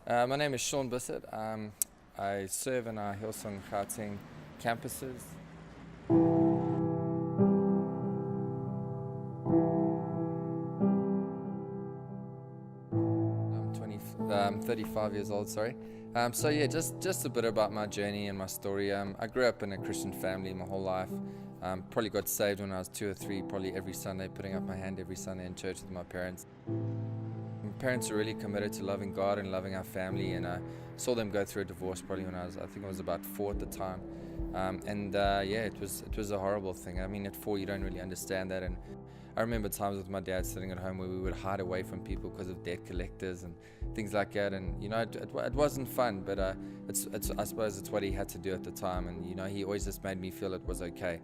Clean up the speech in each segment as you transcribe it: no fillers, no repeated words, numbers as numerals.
My name is Shaun Bisset. I serve in our Hillsong Gauteng campuses. I'm 35 years old, sorry. So yeah, just a bit about my journey and my story. I grew up in a Christian family my whole life. Probably got saved when I was 2 or 3, probably every Sunday, putting up my hand every Sunday in church with my parents. My parents were really committed to loving God and loving our family, and I saw them go through a divorce probably when I think I was about 4 at the time. Yeah, it was a horrible thing. I mean, at 4 you don't really understand that, and I remember times with my dad sitting at home where we would hide away from people because of debt collectors and things like that, and it wasn't fun, but I suppose it's what he had to do at the time, and he always just made me feel it was okay.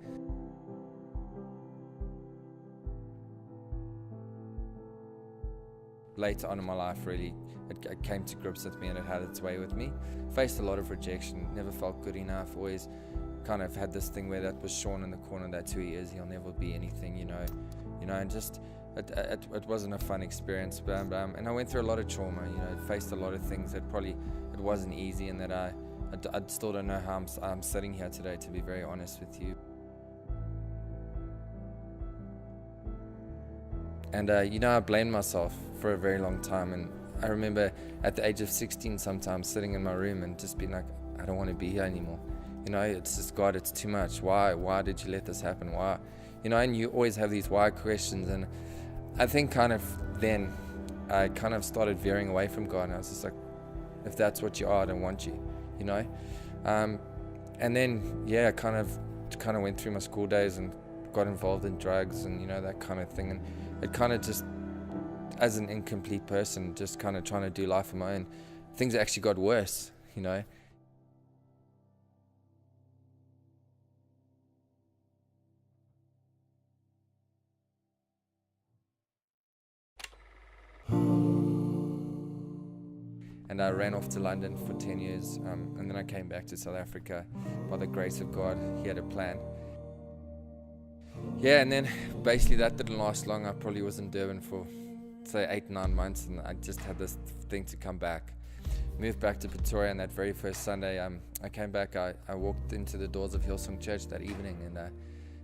Later on in my life, really, it came to grips with me, and it had its way with me. Faced a lot of rejection, never felt good enough, always kind of had this thing where that was Shaun in the corner, that's who he is, he'll never be anything, and just it wasn't a fun experience, but and I went through a lot of trauma, faced a lot of things that probably it wasn't easy, and that I still don't know how I'm sitting here today, to be very honest with you. And I blamed myself for a very long time, and I remember at the age of 16 sometimes sitting in my room and just being like, I don't want to be here anymore. It's just, God, it's too much. Why did you let this happen? Why? And you always have these why questions, and I think kind of then I kind of started veering away from God, and I was just like, if that's what you are, I don't want you, and then yeah, I kind of went through my school days and got involved in drugs and that kind of thing, and it kind of just, as an incomplete person, just kind of trying to do life on my own, things actually got worse. And I ran off to London for 10 years, and then I came back to South Africa. By the grace of God, He had a plan. Yeah, and then basically that didn't last long. I probably was in Durban for, say, 8-9 months, and I just had this thing to come back. Moved back to Pretoria, and that very first Sunday I came back, I walked into the doors of Hillsong Church that evening, and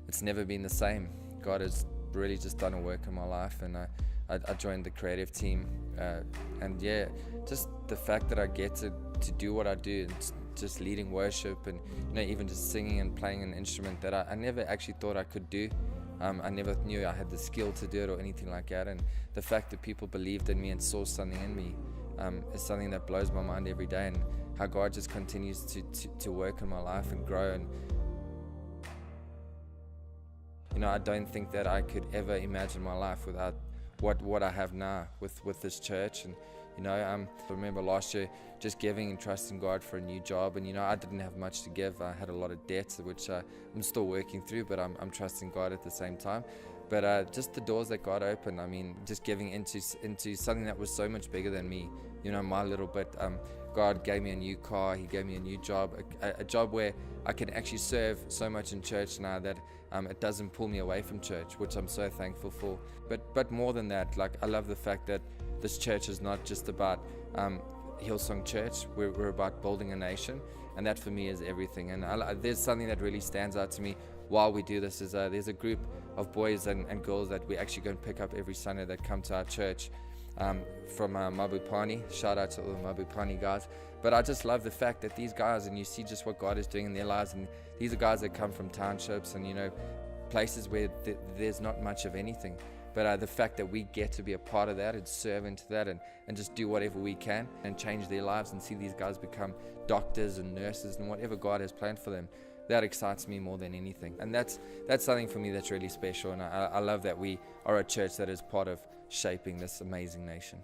it's never been the same. God has really just done a work in my life, and I joined the creative team, and yeah, just the fact that I get to do what I do, and just leading worship, and even just singing and playing an instrument that I never actually thought I could do. I never knew I had the skill to do it or anything like that, and the fact that people believed in me and saw something in me is something that blows my mind every day, and how God just continues to work in my life and grow. And I don't think that I could ever imagine my life without what I have now with this church. And I remember last year just giving and trusting God for a new job, and I didn't have much to give. I had a lot of debts, which I'm still working through, but I'm trusting God at the same time. But just the doors that God opened, I mean, just giving into something that was so much bigger than me, my little bit. God gave me a new car, He gave me a new job, a job where I can actually serve so much in church now that it doesn't pull me away from church, which I'm so thankful for. But more than that, like, I love the fact that this church is not just about Hillsong Church. We're about building a nation, and that for me is everything. And there's something that really stands out to me while we do this is there's a group of boys and girls that we actually go and pick up every Sunday that come to our church from Mabupani. Shout out to all the Mabupani guys. But I just love the fact that these guys, and you see just what God is doing in their lives, and these are guys that come from townships and places where there's not much of anything. But the fact that we get to be a part of that and serve into that, and just do whatever we can and change their lives, and see these guys become doctors and nurses and whatever God has planned for them, that excites me more than anything. And that's something for me that's really special, and I love that we are a church that is part of shaping this amazing nation.